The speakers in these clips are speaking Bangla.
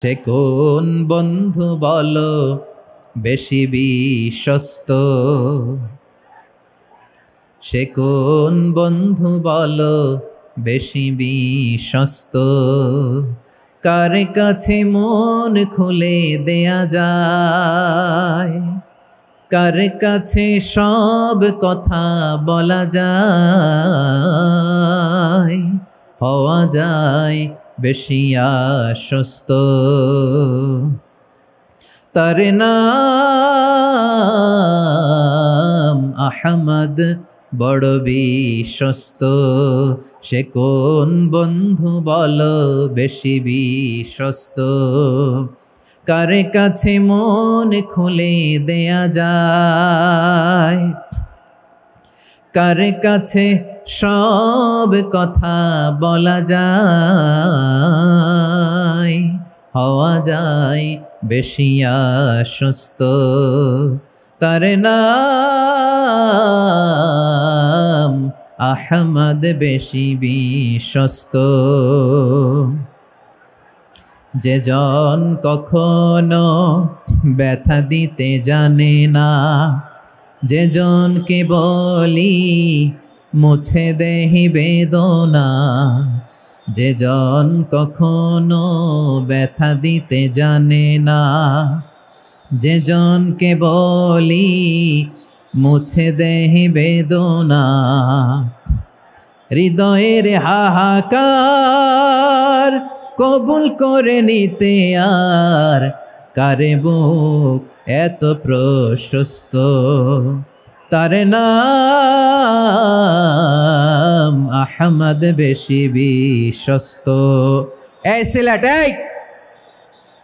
সে কোন বন্ধু বলো বেশি বিশ্বস্ত, সে কোন বন্ধু বলো বেশি বিশ্বস্ত, কার কাছে মন খুলে দেয়া যায়, কার কাছে সব কথা বলা যায়, হওয়া যায় বেশি আশ্বস্ত। তার নাম আহমদ, বড় বিশ্বস্ত। সে কোন বন্ধু বলো বেশি বিশ্বস্ত, কার কাছে মন খুলে দেয়া যায়, কার কাছে সব কথা বলা যায়, হওয়া যায় বেশি আশ্বস্ত। তার নাম আহমদ, বেশি বিশ্বস্ত। যে জন কখনো ব্যথা দিতে জানে না, যে জনকে বলি মুছে দেহি বেদনা, যে জন কখনো ব্যথা দিতে জানে না, যে জনকে বলি মুছে দেহি বেদনা, হৃদয়ের হাহাকার কবুল করে নিতে আর কারে বুক এত প্রশস্ত। তার নাম আহমদ, বেশি বিশ্বস্ত। এই সিলেট, এই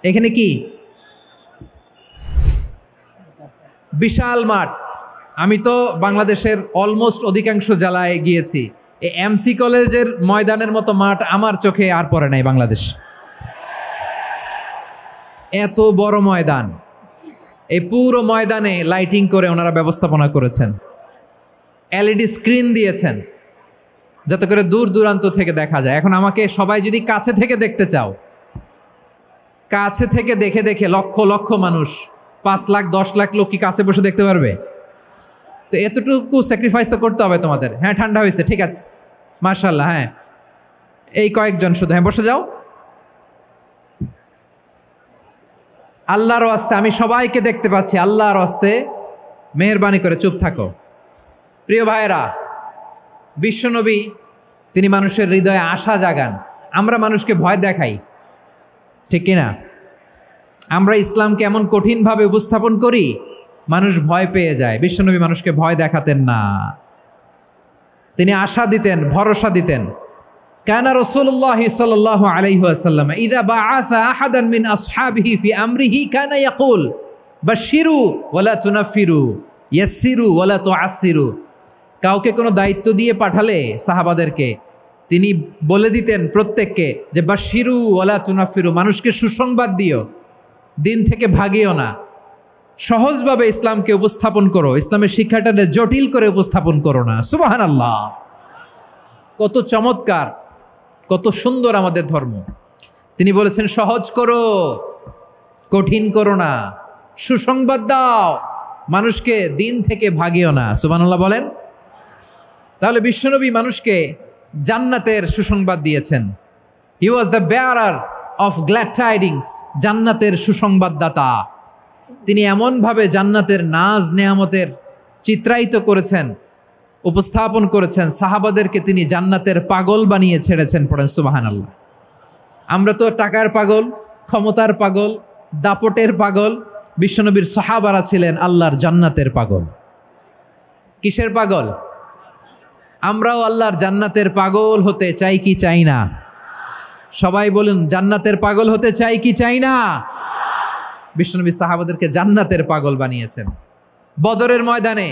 এখানে কি বিশাল মাঠ। আমি তো বাংলাদেশের অলমোস্ট অধিকাংশ জেলায় গিয়েছি, এই এমসি কলেজের ময়দানের মতো মাঠ আমার চোখে আর পড়ে নাই বাংলাদেশ। এত বড় ময়দান, এই পুরো ময়দানে লাইটিং করে ওনারা ব্যবস্থাপনা করেছেন, এলইডি স্ক্রিন দিয়েছেন যাতে করে দূর দূরান্ত থেকে দেখা যায়। এখন আমাকে সবাই যদি কাছে থেকে দেখতে চাও, কাছে থেকে দেখে দেখে লক্ষ লক্ষ মানুষ, 5 লাখ 10 লাখ লোক কি কাছে বসে দেখতে পারবে? তো এতটুকু স্যাক্রিফাইস তো করতে হবে তোমাদের। হ্যাঁ, ঠান্ডা হয়েছে, ঠিক আছে, মাশাআল্লাহ। হ্যাঁ, এই কয়েকজন শুধু, হ্যাঁ বসে যাও। আল্লাহর ওয়াস্তে আমি সবাইকে দেখতে পাচ্ছি, আল্লাহর ওয়াস্তে মেহেরবানি করে চুপ থাকো। প্রিয় ভাইয়েরা, বিশ্বনবী তিনি মানুষের হৃদয়ে আশা জাগান। আমরা মানুষকে ভয় দেখাই, ঠিক কিনা? আমরা ইসলামকে এমন কঠিনভাবে উপস্থাপন করি, মানুষ ভয় পেয়ে যায়। বিশ্বনবী মানুষকে ভয় দেখাতেন না, তিনি আশা দিতেন, ভরসা দিতেন। কানা রাসূলুল্লাহ সাল্লাল্লাহু আলাইহি ওয়াসাল্লাম ইযা বাআসা আহাদান মিন আসহাবিহি ফি আমরিহি কানা ইয়াকুল বাশশিরু ওয়ালা তুনাফিরু ইয়াসসিরু ওয়ালা তুআসসিরু। কাউকে কোনো দায়িত্ব দিয়ে পাঠালে সাহাবাদেরকে তিনি বলে দিতেন প্রত্যেককে যে বাশশিরু ওয়ালা তুনাফিরু, মানুষকে সুসংবাদ দিও, দিন থেকে ভাগিও না, সহজভাবে ইসলামকে উপস্থাপন করো, ইসলামের শিক্ষাটাকে জটিল করে উপস্থাপন করো না। সুবহানাল্লাহ, কত চমৎকার, কত সুন্দর আমাদের ধর্ম। তিনি বলেছেন সহজ করো, কঠিন করো না, সুসংবাদ দাও, মানুষকে দিন থেকে ভাগিও না। সুবহানাল্লাহ বলেন। তাহলে বিশ্বনবী মানুষকে জান্নাতের সুসংবাদ দিয়েছেন। He was the bearer of glad tidings, জান্নাতের সুসংবাদদাতা। তিনি এমনভাবে জান্নাতের নাজ নেয়ামতের চিত্রায়িত করেছেন, উপস্থাপন করেছেন, সাহাবাদেরকে তিনি জান্নাতের পাগল বানিয়ে ছেড়েছেন। পড়েন সুবহানাল্লাহ। আমরা তো টাকার পাগল, ক্ষমতার পাগল, দাপটের পাগল। বিশ্বনবীর সাহাবারা ছিলেন আল্লাহর জান্নাতের পাগল। কিসের পাগল? আমরাও আল্লাহর জান্নাতের পাগল হতে চাই কি চাই না? সবাই বলুন, জান্নাতের পাগল হতে চাই কি চাই না? বিশ্বনবী সাহাবাদেরকে জান্নাতের পাগল বানিয়েছেন। বদরের ময়দানে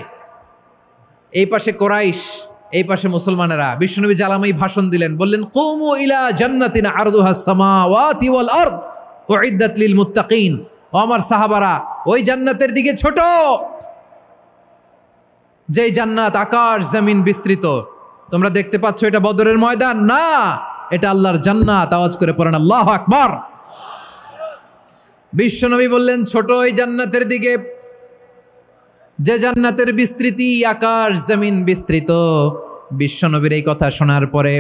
এই পাশে কোরাইশ, এই পাশে মুসলমানেরা। বিশ্বনবী জালামাই ভাষণ দিলেন, বললেন কুমু ইলা জান্নাতিন আরদুহাস সামাওয়াতি ওয়াল আরদ উইদ্দাত লিল মুত্তাকিন। ও আমার সাহাবারা, ওই জান্নাতের দিকে ছোট, যে জান্নাত আকাশ জমিন বিস্তৃত। তোমরা দেখতে পাচ্ছ এটা বদরের ময়দান না, এটা আল্লাহর জান্নাত। আওয়াজ করে পড়েন আল্লাহু আকবার। বিশ্বনবী বললেন, ছোট ওই জান্নাতের দিকে, যে জান্নাতের বিস্তৃতি আকাশ জমিন বিস্তৃত। বিশ্বনবীর এই কথা শোনার পরে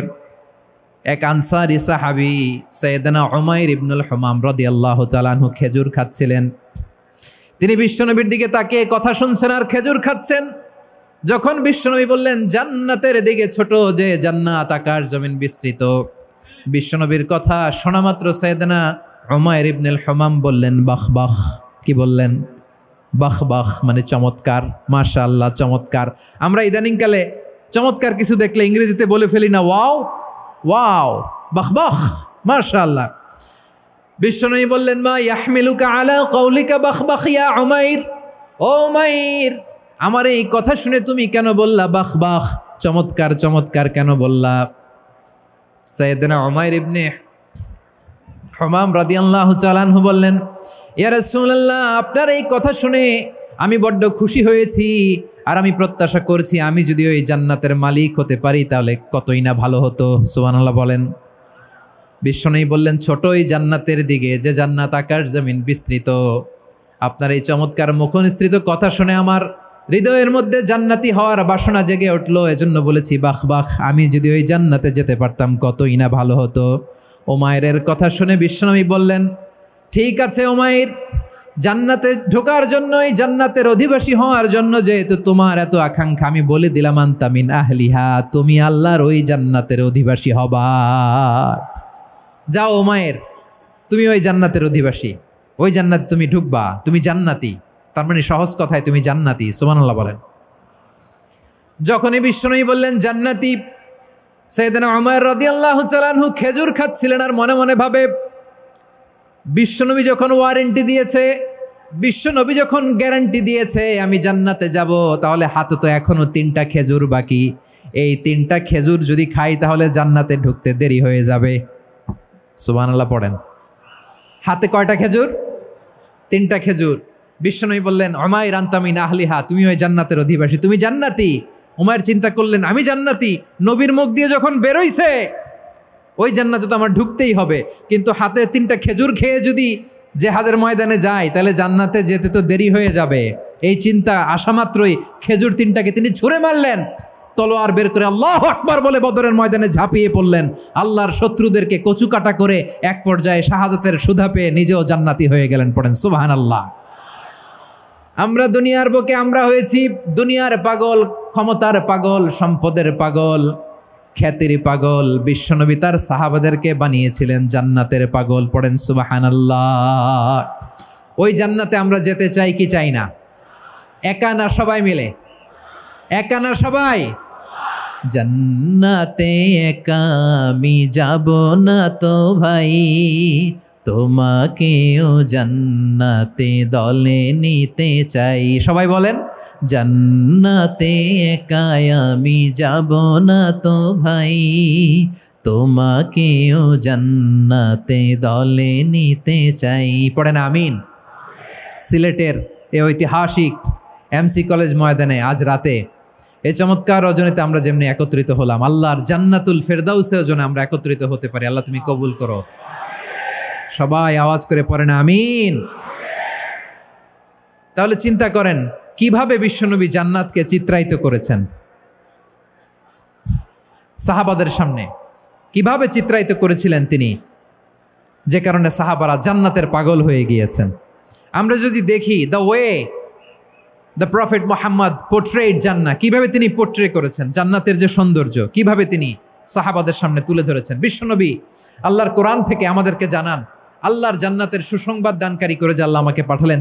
এক আনসারী সাহাবী সাইয়েদনা উমাইর ইবনুল হুমাম রাদিয়াল্লাহু তাআলা আনহু খেজুর খাচ্ছিলেন। তিনি বিশ্বনবীর দিকে তাকিয়ে কথা শুনছেন আর খেজুর খাচ্ছেন। যখন বিশ্বনবী বললেন জান্নাতের দিকে ছোট যে জান্নাত আকাশ জমিন বিস্তৃত, বিশ্বনবীর কথা শোনা মাত্র সাইয়েদনা উমাইর ইবনুল হুমাম বললেন বাহ বাহ। কি বললেন? বাহ বাহ, মানে চমৎকার, মাশাআল্লাহ, চমৎকার। আমরা ইদানিংকালে চমৎকার কিছু দেখলে ইংরেজিতে বলে ফেলি না, ওয়াও ওয়াও, বাহ বাহ, মাশাআল্লাহ। বিশ্বনবী বললেন, মা ইয়াহমিলুকা আলা কওলিকা বাহ বাহ ইয়া উমাইর। ও উমাইর, আমার এই কথা শুনে তুমি কেন বললা বাহ বাহ, চমৎকার চমৎকার কেন বললা? সাইয়েদনা উমাইর ইবনে হুমাম রাদিয়াল্লাহু তাআলা আনহু বললেন, ইয়া রাসূলুল্লাহ, আপনার এই কথা শুনে আমি বড্ড খুশি হয়েছি, আর আমি প্রত্যাশা করছি আমি যদি ওই জান্নাতের মালিক হতে পারি তাহলে কতই না ভালো হতো। সুবহানাল্লাহ বলেন। বিশ্বনবী বললেন, ছোট ওই জান্নাতের দিকে যে জান্নাত আকাশ জমিন বিস্তৃত। আপনার এই চমৎকার মুখনিসৃত কথা শুনে আমার হৃদয়ের মধ্যে জান্নাতি হওয়ার বাসনা জেগে উঠলো, এজন্য বলেছি বাহ বাহ, আমি যদি ওই জান্নাতে যেতে পারতাম কতই না ভালো হতো। উমাইরের কথা শুনে বিশ্বনবী বললেন, ঠিক আছে উমাইর, জান্নাতে ঢোকার জন্য, এই জান্নাতের অধিবাসী হওয়ার জন্য যেহেতু তোমার এত আকাঙ্ক্ষা, আমি বলে দিলাম আনতা মিন আহলিহা, তুমি আল্লাহর ওই জান্নাতের অধিবাসী হবা। যাও উমাইর, তুমি ওই জান্নাতের অধিবাসী, ওই জান্নাতে তুমি ঢুকবা, তুমি জান্নাতি। তার মানে সহজ কথায় তুমি জান্নাতি। সুবহানাল্লাহ বলেন। যখনই বিশ্বনবী বললেন জান্নাতি, সাইয়েদনা উমাইর রাদিয়াল্লাহু তাআলা আনহু খেজুর খাচ্ছিলেন আর মনে মনে ভাবে, বিশ্বনবী যখন ওয়ারেন্টি দিয়েছে, বিশ্বনবী যখন গ্যারান্টি দিয়েছে আমি জান্নাতে যাব, তাহলে হাতে তো এখনো 3টা খেজুর বাকি। এই 3টা খেজুর যদি খাই তাহলে জান্নাতে ঢুকতে দেরি হয়ে যাবে। সুবহানাল্লাহ পড়েন। হাতে কয়টা খেজুর? 3টা খেজুর। বিশ্বনবী বললেন, উমাইর আনতা মিন আহলিহা, তুমি ওই জান্নাতের অধিবাসী, তুমি জান্নাতি। উমাইর চিন্তা করলেন, আমি জান্নাতি, নবীর মুখ দিয়ে যখন বেরোইছে ওই জান্নাতে তো আমার ঢুকতেই হবে, কিন্তু হাতে 3টা খেজুর খেয়ে যদি জিহাদের ময়দানে যাই তাহলে জান্নাতে যেতে তো দেরি হয়ে যাবে। এই চিন্তা আসা মাত্রই খেজুর 3টাকে তিনি ছুঁড়ে মারলেন, তলোয়ার বের করে আল্লাহু আকবার বলে বদরের ময়দানে ঝাঁপিয়ে পড়লেন। আল্লাহর শত্রুদেরকে কচুকাটা করে এক পর্যায়ে শাহাদাতের সুধা পেয়ে নিজেও জান্নাতি হয়ে গেলেন। পড়েন সুবহানাল্লাহ। আমরা দুনিয়ার বুকে আমরা হয়েছি দুনিয়ার পাগল, ক্ষমতার পাগল, সম্পদের পাগল, খ্যাতির পাগল। বিশ্বনবী তার সাহাবাদেরকে বানিয়েছিলেন জান্নাতের পাগল। পড়েন সুবহানাল্লাহ। ওই জান্নাতে আমরা যেতে চাই কি চাই না? একা না সবাই মিলে? একা না সবাই? জান্নাতে একা আমি যাব না তো ভাই, তোমাকেও জান্নাতে দলে নিতে চাই। সবাই বলেন, জান্নাতে একা আমি যাব না তো ভাই, তোমাকেও জান্নাতে দলে নিতে চাই। পড়েন আমিন। সিলেটের এই ঐতিহাসিক এমসি কলেজ ময়দানে আজ রাতে এই চমৎকার রজনীতে আমরা যেমনি একত্রিত হলাম, আল্লাহর জান্নাতুল ফেরদাউসের জন্য আমরা একত্রিত হতে পারি। আল্লাহ তুমি কবুল করো। সবাই আওয়াজ করে পড়েন আমিন। তাহলে চিন্তা করেন কিভাবে বিশ্বনবী জান্নাতকে চিত্রায়িত করেছেন সাহাবাদের সামনে, কিভাবে চিত্রায়িত করেছিলেন তিনি, যে কারণে সাহাবারা জান্নাতের পাগল হয়ে গিয়েছেন। আমরা যদি দেখি the way the prophet Muhammad portrait জান্নাত, কিভাবে তিনি পোর্ট্রে করেছেন জান্নাতের যে সৌন্দর্য, কিভাবে তিনি সাহাবাদের সামনে তুলে ধরেছেন। বিশ্বনবী আল্লাহর কোরআন থেকে আমাদেরকে জানান, আল্লাহর জান্নাতের সুসংবাদ দানকারী করে যে আল্লাহ আমাকে পাঠালেন,